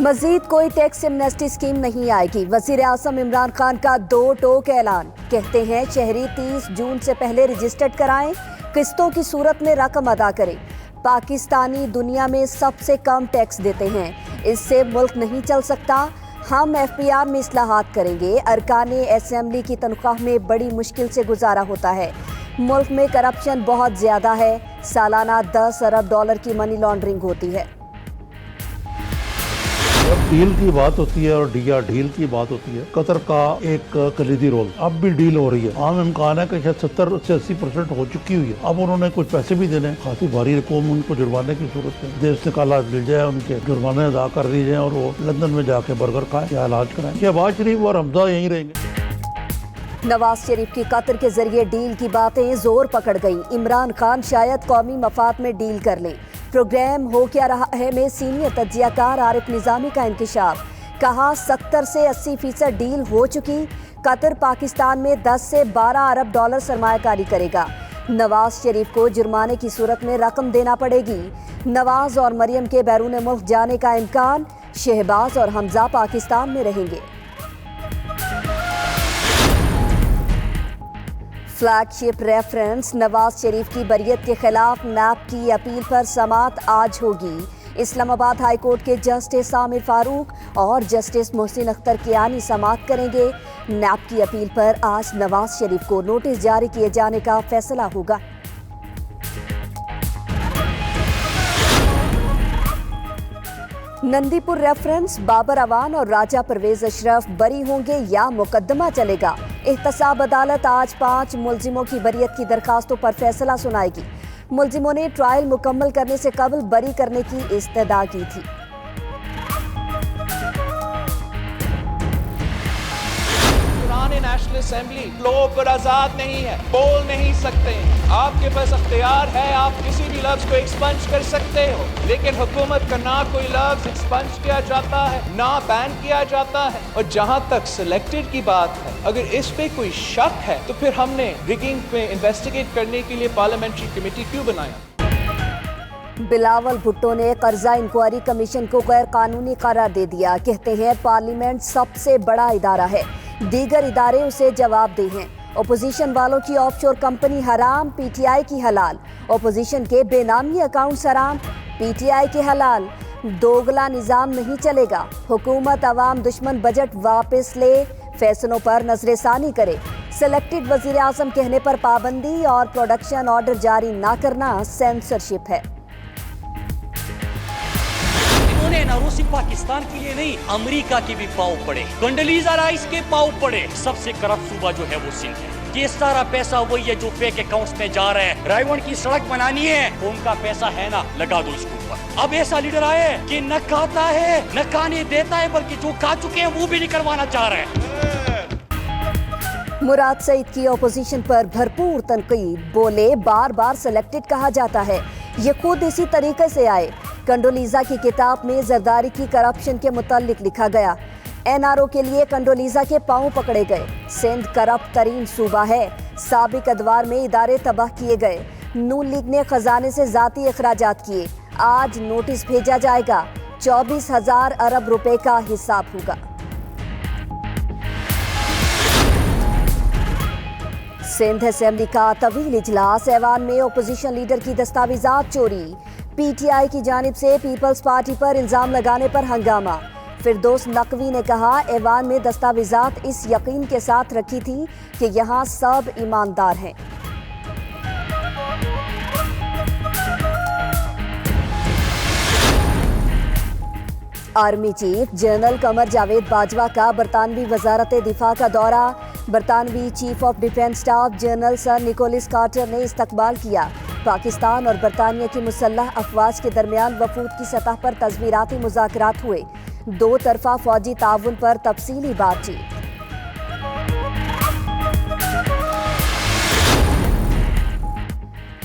मजीद कोई tax amnesty scheme नहीं आएगी। वजीर आजम इमरान खान का दो टोक ऐलान। कहते हैं शहरी 30 जून से पहले रजिस्टर्ड कराएं, किस्तों की सूरत में रकम अदा करें। पाकिस्तानी दुनिया में सबसे कम टैक्स देते हैं, इससे मुल्क नहीं चल सकता। हम FPR में इस्लाहात करेंगे। अरकाने असेंबली की तनख्वाह में बड़ी मुश्किल से गुजारा होता है। मुल्क में करप्शन बहुत ज्यादा है। सालाना 10 अरब डॉलर की मनी लॉन्ड्रिंग होती है। जब डील की बात होती है और डील की बात होती है, कतर का एक कलीदी रोल। अब भी डील हो रही है। आम इम्कान है कि शायद 70 से 80% हो चुकी हुई है। अब उन्होंने कुछ पैसे भी देने, खासी भारी रकम उनको जुर्माने की सूरत में देश से काला मिल जाए, उनके जुर्माने अदा कर दी जाए और वो लंदन में जाके बर्गर खाएं या इलाज कराएं। शहबाज शरीफ और हमजा यहीं रहेंगे। नवाज शरीफ की कतर के जरिए डील की बातें जोर पकड़ गई। इमरान खान शायद कौमी मफाद में डील कर लें। प्रोग्राम हो क्या रहा है में सीनियर तज्जियाकार आरिफ निजामी का इंकशाफ। कहा 70 से 80% डील हो चुकी। कतर पाकिस्तान में 10 से 12 अरब डॉलर सरमायाकारी करेगा। नवाज शरीफ को जुर्माने की सूरत में रकम देना पड़ेगी। नवाज और मरियम के बैरून मुल्क जाने का इम्कान। शहबाज और हमजा पाकिस्तान में रहेंगे। फ्लैगशिप रेफरेंस नवाज शरीफ की बरियत के खिलाफ नैब की अपील पर समाअत आज होगी। इस्लामाबाद हाई कोर्ट के जस्टिस आमिर फारूक और जस्टिस मोहसिन अख्तर कियानी समाअत करेंगे। नैब की अपील पर आज नवाज शरीफ को नोटिस जारी किए जाने का फैसला होगा। नंदीपुर रेफरेंस बाबर अवान और राजा परवेज अशरफ बरी होंगे या मुकदमा चलेगा। एहतसाब अदालत आज 5 मुलजिमों की बरियत की दरखास्तों पर फैसला सुनाएगी। मुलजिमों ने ट्रायल मुकम्मल करने से कबल बरी करने की इस्तदा की थी। नेशनल असेंबली लोग पर आजाद नहीं है, बोल नहीं सकते। आपके पास अख्तियार है, आप किसी भी लफ्ज को एक्सपंज कर सकते हो, लेकिन हुकूमत का ना कोई लफ्ज एक्सपंज किया जाता है ना बैन किया जाता है। और जहां तक सिलेक्टेड की बात है, अगर इस पे कोई शक है तो फिर हमने रिगिंग पे इन्वेस्टिगेट करने के लिए पार्लियामेंट्री कमेटी क्यों बनाया। बिलावल भुट्टो ने कर्जा इंक्वायरी कमीशन को गैर कानूनी करार दे दिया। कहते हैं पार्लियामेंट सबसे बड़ा इदारा है, दीगर इदारे उसे जवाबदेह हैं। ओपोजिशन वालों की ऑफशोर कंपनी हराम, PTI की हलाल। ओपोजिशन के बेनामी अकाउंट्स हराम, PTI के हलाल। दोगला निजाम नहीं चलेगा। हुकूमत अवाम दुश्मन बजट वापस ले, फैसलों पर नजरसानी करे। सिलेक्टेड वजीर आजम कहने पर पाबंदी और प्रोडक्शन ऑर्डर जारी ना करना सेंसरशिप है। ना सिर्फ पाकिस्तान के लिए नहीं, अमेरिका के भी पाव पड़े, कंडोलीजा राइस के पाव पड़े। सबसे करप्ट सूबा जो है वो सिंध है। ये सारा पैसा वही है जो फेक अकाउंट्स में जा रहा है। रायवन की सड़क बनानी है, उनका पैसा है ना, लगा दो इसके ऊपर। अब ऐसा लीडर आए कि न खाता है न खाने देता है, बल्कि जो खा चुके हैं वो भी नहीं करवाना चाह रहे हैं। मुराद सईद की ओपोजिशन पर भरपूर तनकीद। बोले बार बार सिलेक्टेड कहा जाता है, ये खुद इसी तरीके से आए। कंडोलीजा की किताब में जरदारी की करप्शन के मुतालिक लिखा गया। NRO के लिए कंडोलीजा के पांव पकड़े गए। सिंध करप्ट तरीन सूबा है। साबिक अदवार में इदारे तबाह किए गए। नून लीग ने खजाने से जाती अखराजात किए। आज नोटिस भेजा जाएगा। 24,000 अरब रुपए का हिसाब होगा। सिंध असेंबली का तवील इजलास। ऐवान में ओपोजिशन लीडर की दस्तावेजात चोरी। PTI की जानिब से पीपल्स पार्टी पर इल्जाम लगाने पर हंगामा। फिरदौस नकवी ने कहा ऐवान में दस्तावेजात इस यकीन के साथ रखी थी कि यहाँ सब ईमानदार हैं। Army chief general Qamar Javed Bajwa का बरतानवी वजारत दिफा का दौरा। बरतानवी chief of defence staff general sir Nicholas Carter ने इस्तकबाल किया। पाकिस्तान और बरतानिया की मुसल्लह अफवाज के दरमियान वफूद की सतह पर तज़वीराती मुज़ाकरात हुए। 2 तरफा फौजी ताउन पर तफसीली बातचीत।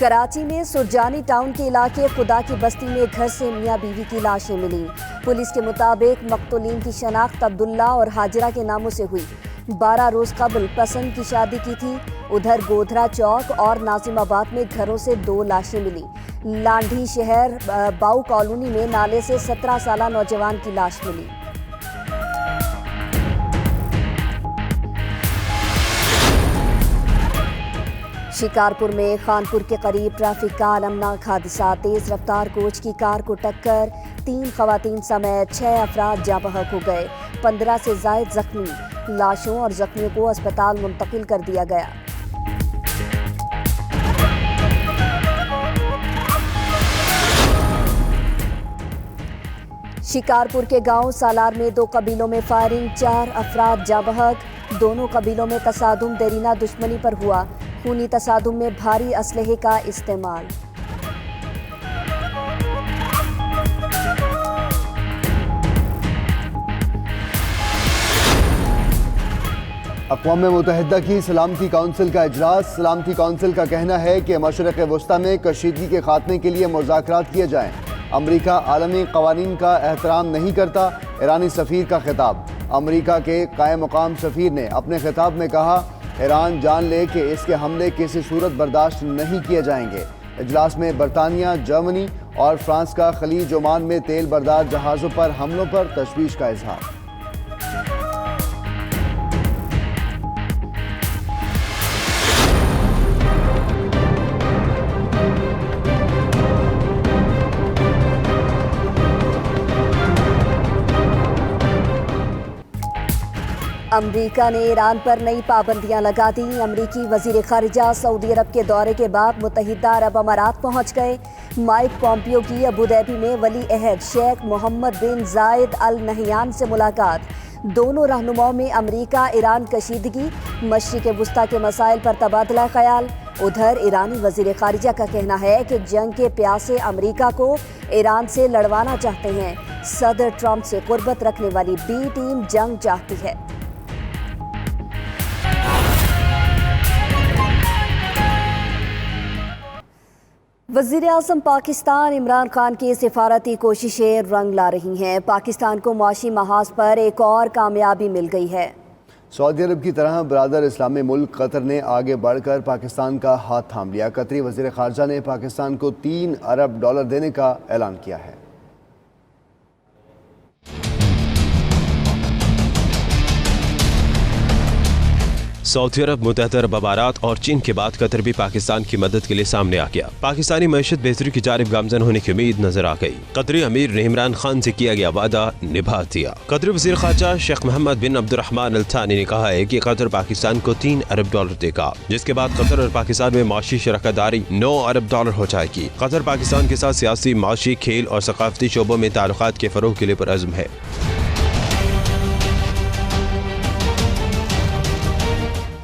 कराची में सुरजानी टाउन के इलाके खुदा की बस्ती में घर से मियाँ बीवी की लाशें मिली। पुलिस के मुताबिक मकतूलीन की शनाख्त अब्दुल्ला और हाजिरा के नामों से हुई। 12 रोज कबल पसंद की शादी की थी। उधर गोधरा चौक और नाजिमाबाद में घरों से 2 लाशें मिली। लांढी शहर बाऊ कॉलोनी में नाले से 17 साला नौजवान की लाश मिली। शिकारपुर में खानपुर के करीब ट्रैफिक का अलमनाक हादसा। तेज रफ्तार कोच की कार को टक्कर, 3 खवातीन समेत 6 अफराद जाँ बहक हो गए। 15 से जायद जख्मी। लाशों और जख्मियों को अस्पताल मुंतकिल कर दिया गया। शिकारपुर के गांव सालार में 2 कबीलों में फायरिंग, 4 अफराद जाँ बहक। दोनों कबीलों में तसादुम देरीना दुश्मनी पर हुआ। खूनी तसादुम में भारी असलहे का इस्तेमाल। अक़वाम मुत्तहिदा की सलामती काउंसिल का इजलास। सलामती काउंसिल का कहना है कि मशरिक़ वस्ता में कशीदगी के खात्मे के लिए मुज़ाकरात किए जाएँ। अमरीका आलमी क़वानीन का एहतराम नहीं करता। ईरानी सफ़ीर का खिताब। अमरीका के कायम मुक़ाम सफ़ीर ने अपने खिताब में कहा, ईरान जान ले कि इसके हमले किसी सूरत बर्दाश्त नहीं किए जाएंगे। इजलास में बरतानिया, जर्मनी और फ्रांस का खलीज ओमान में तेल बरदार जहाज़ों पर हमलों पर तशवीश का इजहार। अमरीका ने ईरान पर नई पाबंदियां लगा दी। अमरीकी वजीर खारिजा सऊदी अरब के दौरे के बाद मुत्तहिदा अरब अमारात पहुंच गए। माइक पॉम्पियो की अबू धाबी में वली अहद शेख मोहम्मद बिन जायद अल नहयान से मुलाकात। दोनों रहनुमाओं में अमरीका ईरान कशीदगी, मशरिक़ वुस्ता के मसाइल पर तबादला ख्याल। उधर ईरानी वजीर खारिजा का कहना है कि जंग के प्यासे अमरीका को ईरान से लड़वाना चाहते हैं। सदर ट्रंप से कुर्बत रखने वाली बी टीम जंग चाहती है। वज़ीर-ए-आज़म पाकिस्तान इमरान खान की सिफारती कोशिशें रंग ला रही हैं। पाकिस्तान को मुआशी महाज पर एक और कामयाबी मिल गई है। सऊदी अरब की तरह बरादर इस्लामी मुल्क कतर ने आगे बढ़कर पाकिस्तान का हाथ थाम लिया। कतरी वज़ीर ख़ारजा ने पाकिस्तान को $3 अरब देने का ऐलान किया है। सऊदी अरब, मुत्तहिदा अरब अमारात और चीन के बाद कतर भी पाकिस्तान की मदद के लिए सामने आ गया। पाकिस्तानी मईशत बेहतरी की जानिब गामजन होने की उम्मीद नजर आ गई। कतरी अमीर ने इमरान खान से किया गया वादा निभा दिया। कतरी वज़ीर ख़ारजा शेख मोहम्मद बिन अब्दुर्रहमान अल थानी ने कहा है कि कतर पाकिस्तान को $3 अरब देगा, जिसके बाद कतर और पाकिस्तान में माशी शराकतदारी $9 अरब हो जाएगी। कतर पाकिस्तान के साथ सियासी, माशी, खेल और सकाफती शोबों में ताल्लुकात के फरोग के लिए पुरअज़्म है।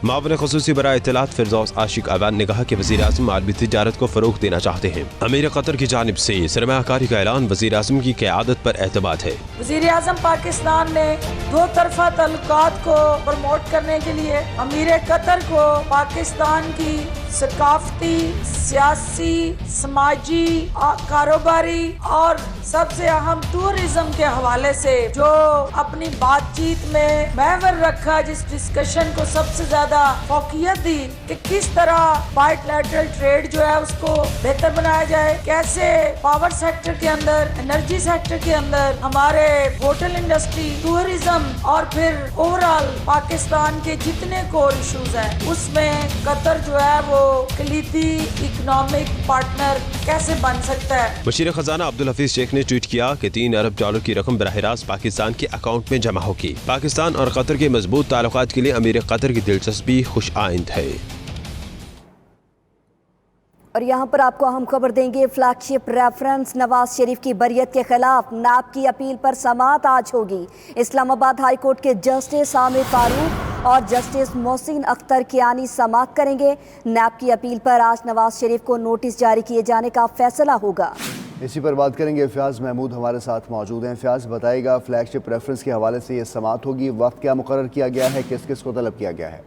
मावने ख़ुसूसी बराए इत्तलात फिरदौस आशिक अवान ने कहा कि वज़ीर-ए-आज़म आलमी तिजारत को फ़रोग़ देना चाहते हैं। अमीर कतर की जानिब से सरमायाकारी का ऐलान वज़ीर-ए-आज़म की क़यादत पर एतमाद है। वज़ीर-ए-आज़म पाकिस्तान ने 2 तरफ़ा ताल्लुकात को प्रमोट करने के लिए अमीर कतर को पाकिस्तान की सकाफती, सियासी, समाजी, कारोबारी और सबसे अहम टूरिज्म के हवाले से जो अपनी बातचीत में महवर रखा, जिस डिस्कशन को सबसे ज्यादा फोकियत दी कि किस तरह बायलैटरल ट्रेड जो है उसको बेहतर बनाया जाए, कैसे पावर सेक्टर के अंदर, एनर्जी सेक्टर के अंदर, हमारे होटल इंडस्ट्री, टूरिज्म और फिर ओवरऑल पाकिस्तान के जितने कोर इशूज हैं उसमें कतर जो है वो कलीदी इकोनॉमिक पार्टनर कैसे बन सकता है। वज़ीर खजाना अब्दुल हफीज शेख ने ट्वीट किया कि $3 अरब की रकम बराह रास्त पाकिस्तान के अकाउंट में जमा होगी। पाकिस्तान और कतर के मजबूत ताल्लुकात के लिए अमीर कतर की दिलचस्पी खुश आइंद है। और यहाँ पर आपको हम खबर देंगे, फ्लैगशिप रेफरेंस नवाज शरीफ की बरियत के खिलाफ नैब की अपील पर समाअत आज होगी। इस्लामाबाद हाई कोर्ट के जस्टिस आमिर फारूक और जस्टिस मोहसिन अख्तर कियानी समाअत करेंगे। नैब की अपील पर आज नवाज शरीफ को नोटिस जारी किए जाने का फैसला होगा। इसी पर बात करेंगे, फ़याज़ महमूद हमारे साथ मौजूद हैं। फ़याज़ बताएगा, फ्लैगशिप रेफरेंस के हवाले से ये समाअत होगी, वक्त क्या मुकर्रर किया गया है, किस किस को तलब किया गया है?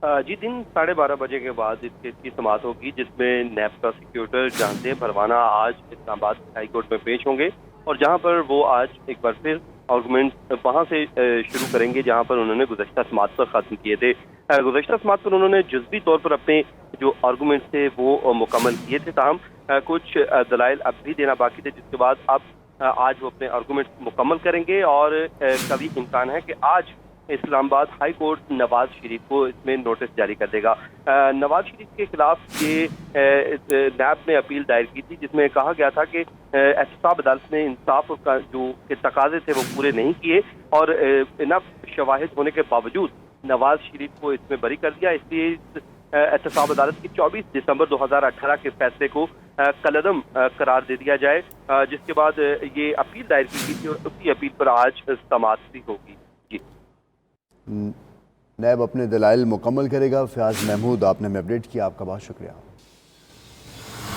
जी, दिन 12:30 बजे के बाद इस केस की समाअत होगी, जिसमें नैब प्रोसिक्यूटर जहांदेव परवाना आज इस्लामाबाद हाई कोर्ट में पेश होंगे और जहां पर वो आज एक बार फिर आर्गूमेंट वहाँ से शुरू करेंगे जहाँ पर उन्होंने गुज़श्ता समात पर ख़त्म किए थे। गुज़श्ता समात पर उन्होंने जुज़वी तौर पर अपने जो आर्गूमेंट थे वो मुकम्मल किए थे, ताहम कुछ दलाइल अब भी देना बाकी थे, जिसके बाद अब आज वो अपने आर्गूमेंट मुकम्मल करेंगे और कभी इम्कान है कि आज इस्लामाबाद हाई कोर्ट नवाज शरीफ को इसमें नोटिस जारी कर देगा। नवाज शरीफ के खिलाफ ये नैब ने अपील दायर की थी, जिसमें कहा गया था कि एहतसाब अदालत ने इंसाफ का जो के तकाजे थे वो पूरे नहीं किए और इनफ शवाहिद होने के बावजूद नवाज शरीफ को इसमें बरी कर दिया। इसलिए एहतसाब अदालत की 24 दिसंबर 2018 के फैसले को कलअदम करार दे दिया जाए, जिसके बाद ये अपील दायर की गई थी और उसी अपील पर आज समाअत भी होगी। नैब अपने दलाइल मुकम्मल करेगा। फयाज महमूद, आपने हमें अपडेट किया, आपका बहुत शुक्रिया।